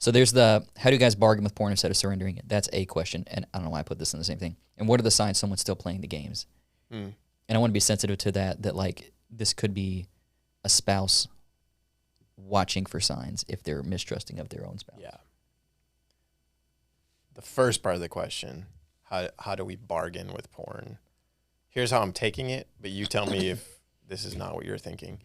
the how do guys bargain with porn instead of surrendering it? That's a question, and I don't know why I put this in the same thing. And what are the signs someone's still playing the games? And I want to be sensitive to that like this could be a spouse watching for signs if they're mistrusting of their own spouse. Yeah. The first part of the question, how do we bargain with porn? Here's how I'm taking it, but you tell me if this is not what you're thinking.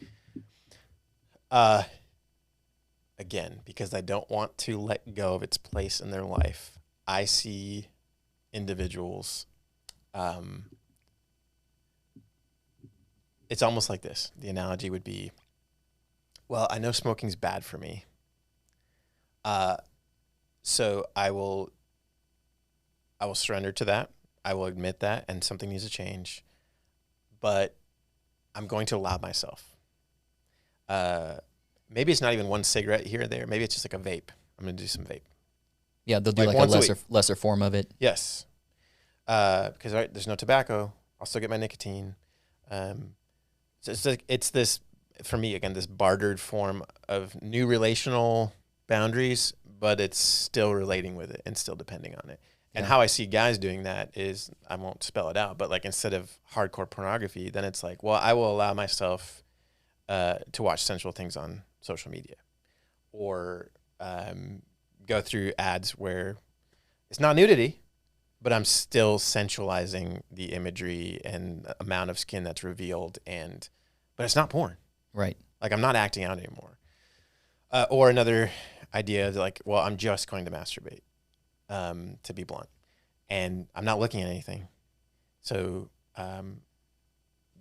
Again, because I don't want to let go of its place in their life, I see individuals, it's almost like this. The analogy would be, well, I know smoking's bad for me. So I will surrender to that. I will admit that, and something needs to change. But I'm going to allow myself. Maybe it's not even one cigarette here or there. Maybe it's just like a vape. I'm going to do some vape. Yeah, they'll do like a lesser form of it. Yes. Because there's no tobacco. I'll still get my nicotine. So it's this, for me, again, this bartered form of new relational boundaries, but it's still relating with it and still depending on it. And how I see guys doing that is, I won't spell it out, but like instead of hardcore pornography, then it's like, well, I will allow myself to watch sensual things on social media, or go through ads where it's not nudity, but I'm still sensualizing the imagery and the amount of skin that's revealed, but it's not porn. Right. Like I'm not acting out anymore. Or another idea is like, well, I'm just going to masturbate, to be blunt, and I'm not looking at anything. So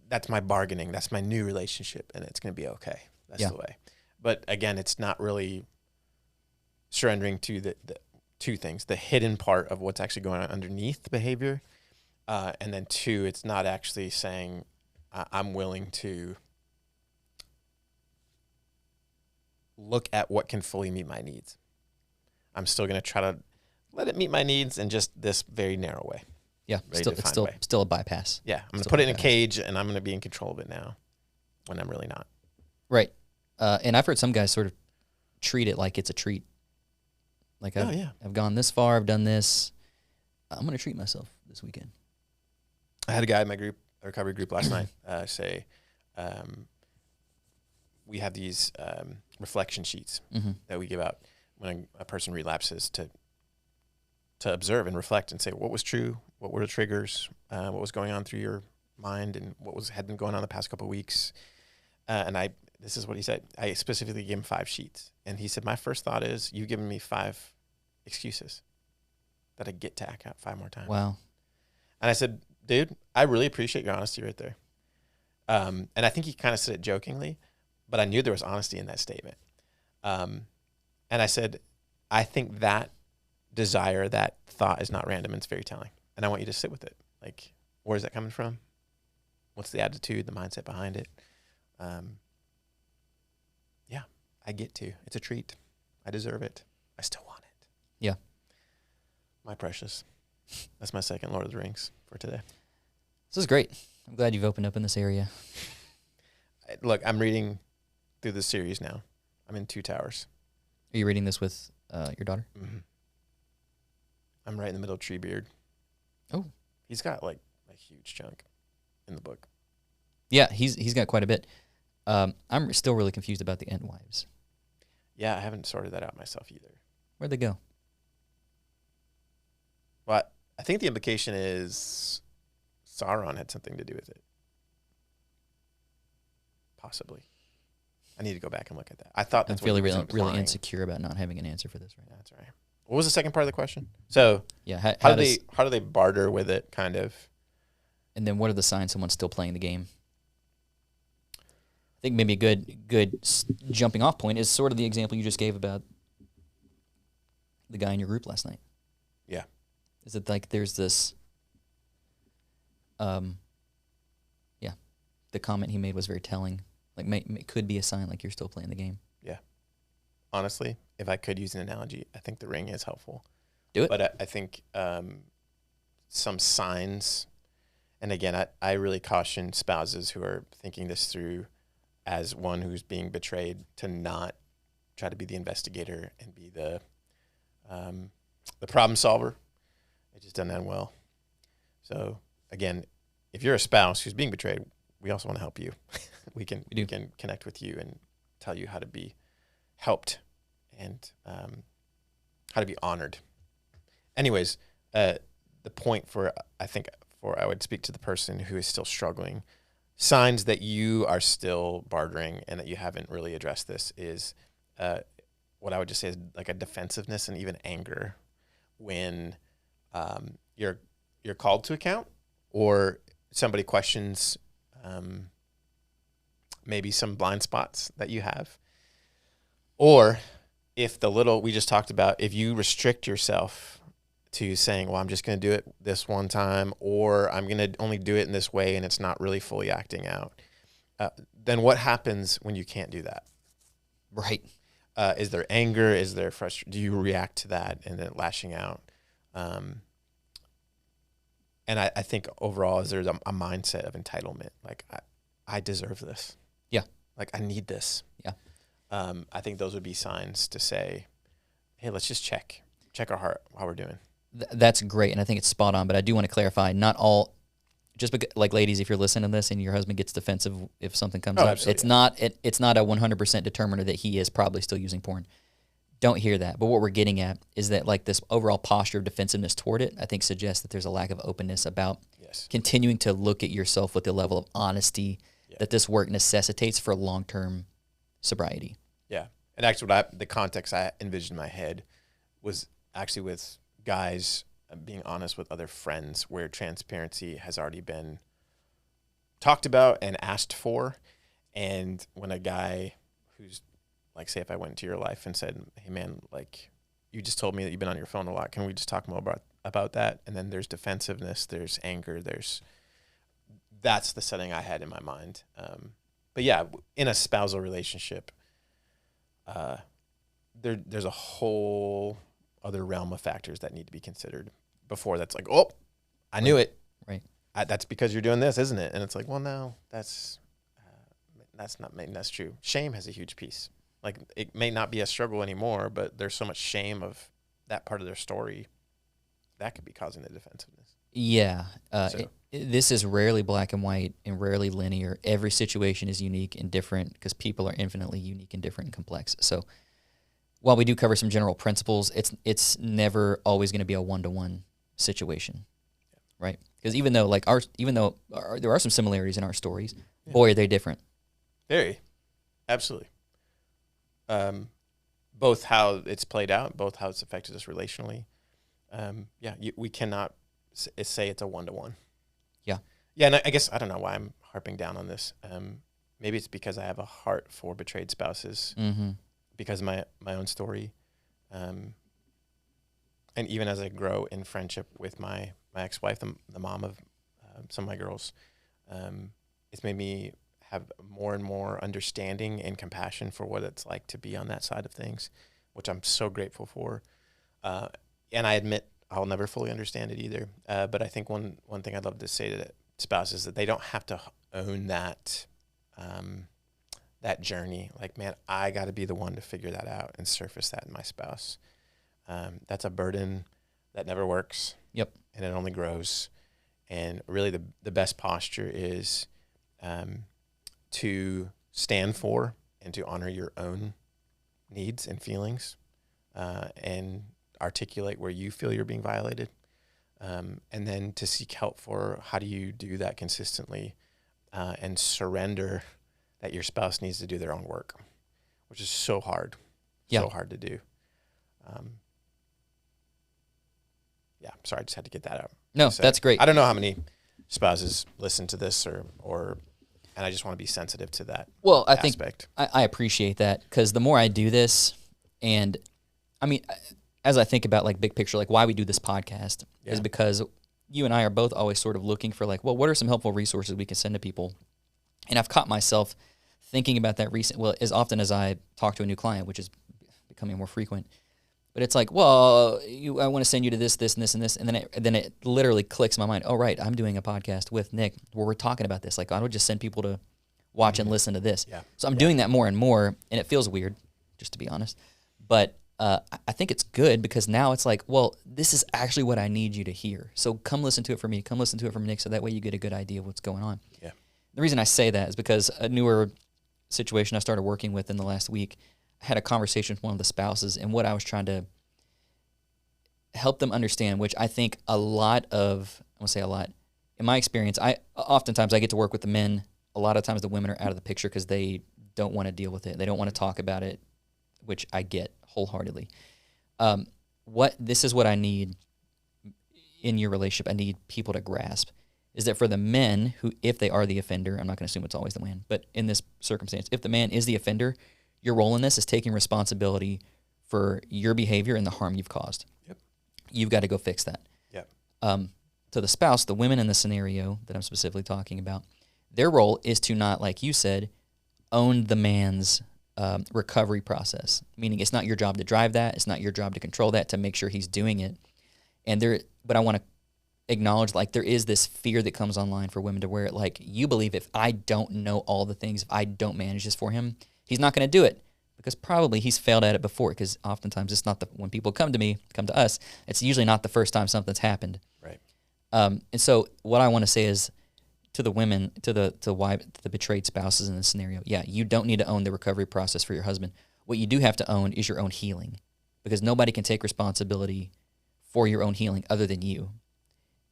that's my bargaining. That's my new relationship, and it's going to be okay. That's the way. But again, it's not really surrendering to the two things: the hidden part of what's actually going on underneath the behavior, and then 2, it's not actually saying I'm willing to look at what can fully meet my needs. I'm still going to try to let it meet my needs in just this very narrow way. Yeah, it's still a bypass. Yeah, I'm going to put it in a cage, and I'm going to be in control of it now when I'm really not. Right. And I've heard some guys sort of treat it like it's a treat. Like, I've gone this far, I've done this. I'm going to treat myself this weekend. I had a guy in my recovery group last night say, we have these reflection sheets that we give out when a person relapses to observe and reflect and say, what was true, what were the triggers, what was going on through your mind, and what had been going on the past couple of weeks. And this is what he said. I specifically gave him 5 sheets. And he said, my first thought is, you've given me 5 excuses that I get to act out 5 more times. Wow. And I said, dude, I really appreciate your honesty right there. And I think he kind of said it jokingly, but I knew there was honesty in that statement. And I said, I think that desire, that thought is not random. It's very telling. And I want you to sit with it. Like, where is that coming from? What's the attitude, the mindset behind it? Yeah, I get to. It's a treat. I deserve it. I still want it. Yeah. My precious. That's my second Lord of the Rings for today. This is great. I'm glad you've opened up in this area. Look, I'm reading through the series now. I'm in 2 Towers. Are you reading this with your daughter? Mm-hmm. I'm right in the middle of Treebeard. Oh. He's got like a huge chunk in the book. Yeah, he's got quite a bit. I'm still really confused about the Entwives. Yeah, I haven't sorted that out myself either. Where'd they go? Well, I think the implication is Sauron had something to do with it. Possibly. I need to go back and look at that. I thought I'm that's what feeling he was really implying. insecure about not having an answer for this right now. That's right. What was the second part of the question? So Yeah, how do they barter with it, kind of? and then what are the signs someone's still playing the game? I think maybe a good jumping off point is sort of the example you just gave about the guy in your group last night. Yeah. Is it like there's this, yeah, the comment he made was very telling. Like, it could be a sign like you're still playing the game. Yeah. Honestly, if I could use an analogy, I think the ring is helpful. Do it. But I think some signs, and again, I really caution spouses who are thinking this through as one who's being betrayed to not try to be the investigator and be the problem solver. It just doesn't end well. So again, if you're a spouse who's being betrayed, we also want to help you. we can connect with you and tell you how to be helped and how to be honored. Anyways, the point I would speak to the person who is still struggling. Signs that you are still bartering and that you haven't really addressed this is what I would just say is like a defensiveness and even anger when you're called to account or somebody questions maybe some blind spots that you have. Or if we just talked about, if you restrict yourself to saying, well, I'm just going to do it this one time, or I'm going to only do it in this way and it's not really fully acting out, then what happens when you can't do that? Right. Is there anger? Is there frustration? Do you react to that and then lashing out? And I think overall is there's a mindset of entitlement. Like, I deserve this. Yeah. Like, I need this. Yeah. I think those would be signs to say, hey, let's just check our heart while we're doing. That's great, and I think it's spot on, but I do want to clarify, not all, just because, like, ladies, if you're listening to this and your husband gets defensive if something comes up, it's not a 100% determiner that he is probably still using porn. Don't hear that. But what we're getting at is that, like, this overall posture of defensiveness toward it, I think suggests that there's a lack of openness about continuing to look at yourself with the level of honesty that this work necessitates for long-term sobriety. Yeah. And actually the context I envisioned in my head was actually with guys being honest with other friends where transparency has already been talked about and asked for. And when a guy who's like, say if I went into your life and said, hey man, like you just told me that you've been on your phone a lot. Can we just talk more about that? And then there's defensiveness, there's anger, that's the setting I had in my mind. But yeah, in a spousal relationship, there's a whole other realm of factors that need to be considered before that's like, oh, I knew it. Right. That's because you're doing this, isn't it? And it's like, well, no, that's true. Shame has a huge piece. Like it may not be a struggle anymore, but there's so much shame of that part of their story that could be causing the defensiveness. Yeah. This is rarely black and white and rarely linear. Every situation is unique and different because people are infinitely unique and different and complex. So while we do cover some general principles, it's never always going to be a one-to-one situation, right? Because even though there are some similarities in our stories, boy, are they different. Very, absolutely. Both how it's played out, both how it's affected us relationally. We cannot say it's a one-to-one. Yeah. Yeah, and I guess I don't know why I'm harping down on this. Maybe it's because I have a heart for betrayed spouses. Mm-hmm. Because of my own story, and even as I grow in friendship with my ex-wife, the mom of some of my girls, it's made me have more and more understanding and compassion for what it's like to be on that side of things, which I'm so grateful for. And I admit I'll never fully understand it either. But I think one thing I'd love to say to spouses is that they don't have to own that. That journey, like, man, I got to be the one to figure that out and surface that in my spouse. That's a burden that never works. Yep. And it only grows. And really the best posture is to stand for and to honor your own needs and feelings and articulate where you feel you're being violated. And then to seek help for how do you do that consistently and surrender that your spouse needs to do their own work, which is so hard, Yeah. so hard to do. Yeah, sorry, I just had to get that out. No, So, that's great. I don't know how many spouses listen to this and I just want to be sensitive to that. Well, I aspect. think I appreciate that, because the more I do this, and I mean, as I think about like big picture, like why we do this podcast is because you and I are both always sort of looking for like, well, what are some helpful resources we can send to people? And I've caught myself thinking about that as often as I talk to a new client, which is becoming more frequent. But it's like, well, I want to send you to this, this, and this, and this. And then it literally clicks in my mind. Oh, right, I'm doing a podcast with Nick where we're talking about this. Like, I would just send people to watch and listen to this. Yeah. So I'm doing that more and more, and it feels weird, just to be honest. But I think it's good, because now it's like, well, this is actually what I need you to hear. So come listen to it from me. Come listen to it from Nick, so that way you get a good idea of what's going on. Yeah. The reason I say that is because a newer situation I started working with in the last week, I had a conversation with one of the spouses, and what I was trying to help them understand, which I think I won't say a lot, in my experience, oftentimes I get to work with the men. A lot of times the women are out of the picture because they don't want to deal with it. They don't want to talk about it, which I get wholeheartedly. This is what I need in your relationship. I need people to grasp is that for the men who, if they are the offender, I'm not going to assume it's always the man, but in this circumstance, if the man is the offender, your role in this is taking responsibility for your behavior and the harm you've caused. Yep. You've got to go fix that. Yep. To the spouse, the women in the scenario that I'm specifically talking about, their role is to not, like you said, own the man's recovery process. Meaning, it's not your job to drive that. It's not your job to control that, to make sure he's doing it. But I want to acknowledge, like, there is this fear that comes online for women to where, like, you believe if I don't know all the things, if I don't manage this for him, he's not going to do it, because probably he's failed at it before. Because oftentimes it's not when people come to us, it's usually not the first time something's happened. Right. And so what I want to say is to the women, to the betrayed spouses in this scenario, yeah, you don't need to own the recovery process for your husband. What you do have to own is your own healing, because nobody can take responsibility for your own healing other than you.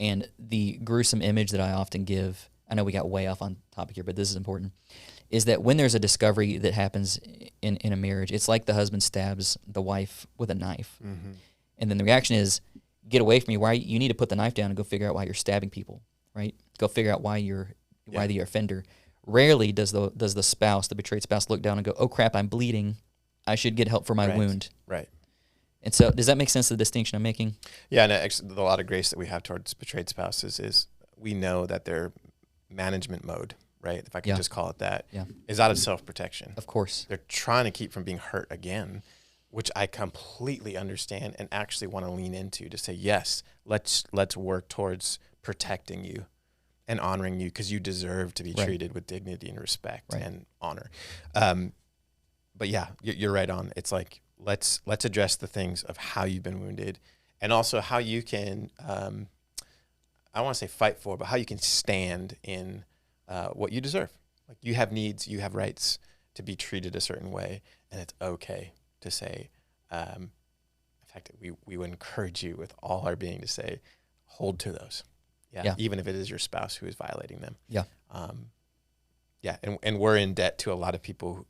And the gruesome image that I often give, I know we got way off on topic here, but this is important, is that when there's a discovery that happens in a marriage, it's like the husband stabs the wife with a knife. Mm-hmm. And then the reaction is, get away from me. Why you need to put the knife down and go figure out why you're stabbing people, right? Go figure out why you're the offender. Rarely does the spouse, the betrayed spouse, look down and go, oh crap, I'm bleeding. I should get help for my wound. Right. And so does that make sense, the distinction I'm making? Yeah, and actually, a lot of grace that we have towards betrayed spouses is we know that their management mode, right, if I could just call it that, is out of self-protection. Of course. They're trying to keep from being hurt again, which I completely understand and actually want to lean into, to say, yes, let's work towards protecting you and honoring you, because you deserve to be treated with dignity and respect and honor. But yeah, you're right on. It's like, let's address the things of how you've been wounded, and also how you can, I don't want to say fight for, but how you can stand in what you deserve. Like, you have needs, you have rights to be treated a certain way, and it's okay to say, in fact, we would encourage you with all our being to say, hold to those. Yeah. Even if it is your spouse who is violating them. Yeah. And we're in debt to a lot of people,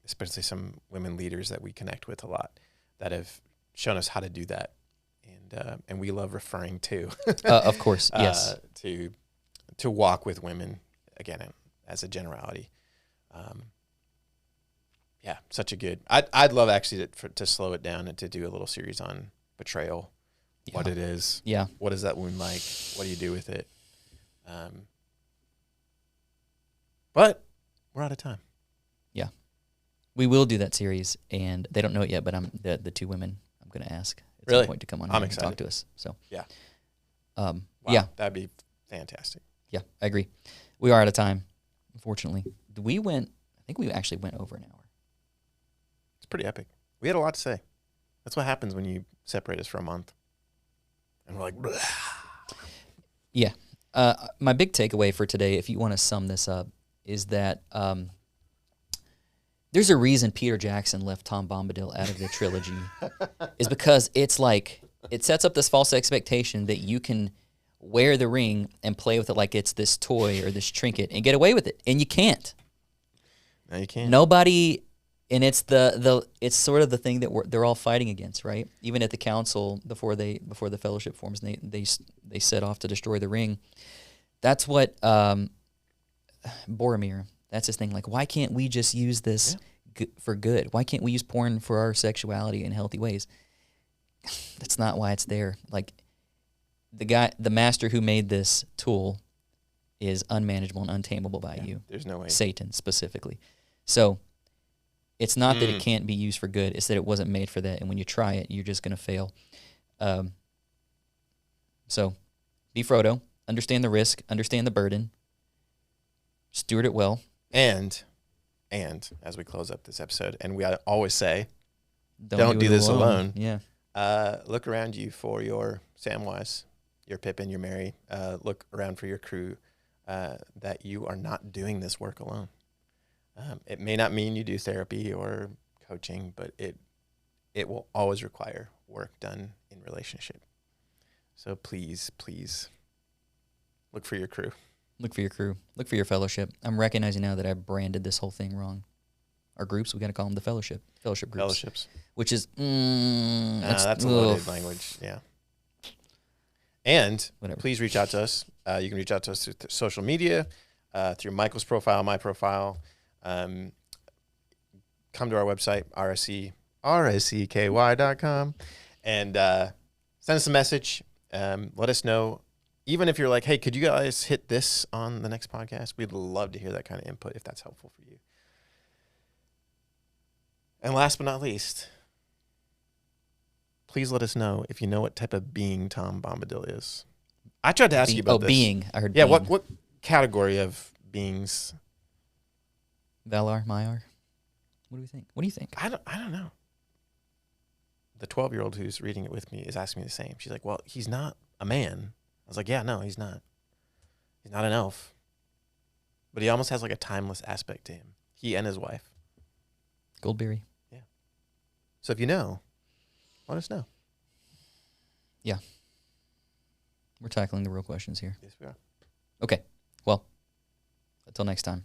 especially some women leaders that we connect with a lot, that have shown us how to do that. And we love referring to, of course, yes, to walk with women, again, as a generality. Such a good, I'd love actually to slow it down and to do a little series on betrayal, what it is. Yeah. What is that wound like? What do you do with it? But we're out of time. Yeah. We will do that series, and they don't know it yet, but the two women I'm going to ask at some point to come on here and talk to us. So yeah. Yeah. That'd be fantastic. Yeah, I agree. We are out of time, unfortunately. I think we actually went over an hour. It's pretty epic. We had a lot to say. That's what happens when you separate us for a month. And we're like, blah. Yeah. My big takeaway for today, if you want to sum this up, is that there's a reason Peter Jackson left Tom Bombadil out of the trilogy, is because it's like, it sets up this false expectation that you can wear the ring and play with it like it's this toy or this trinket and get away with it. And you can't. No, you can't. Nobody, and it's it's sort of the thing that they're all fighting against, right? Even at the council before the fellowship forms, and they set off to destroy the ring. That's what Boromir. That's his thing. Like, why can't we just use this for good? Why can't we use porn for our sexuality in healthy ways? That's not why it's there. Like, the master who made this tool is unmanageable and untamable by you. There's no way. Satan specifically. So it's not that it can't be used for good. It's that it wasn't made for that. And when you try it, you're just going to fail. So be Frodo. Understand the risk. Understand the burden. Steward it well. And as we close up this episode, and we always say, don't do this alone. Yeah. Look around you for your Samwise, your Pippin, your Merry. Look around for your crew. That you are not doing this work alone. It may not mean you do therapy or coaching, but it will always require work done in relationship. So please look for your crew. Look for your crew. Look for your fellowship. I'm recognizing now that I branded this whole thing wrong. Our groups, we got to call them the fellowship groups. Fellowships. Which is, that's a loaded language. Yeah. And whatever. Please reach out to us. You can reach out to us through social media, through Michael's profile, my profile. Come to our website, rscky.com, and send us a message. Let us know. Even if you're like, hey, could you guys hit this on the next podcast? We'd love to hear that kind of input if that's helpful for you. And last but not least, please let us know if you know what type of being Tom Bombadil is. I tried to ask you about this. Being. I heard yeah, being. what category of beings? Valar, Maiar. What do we think? What do you think? I don't know. The 12-year-old who's reading it with me is asking me the same. She's like, well, he's not a man. I was like, yeah, no, he's not. He's not an elf. But he almost has like a timeless aspect to him. He and his wife. Goldberry. Yeah. So if you know, let us know. Yeah. We're tackling the real questions here. Yes, we are. Okay. Well, until next time.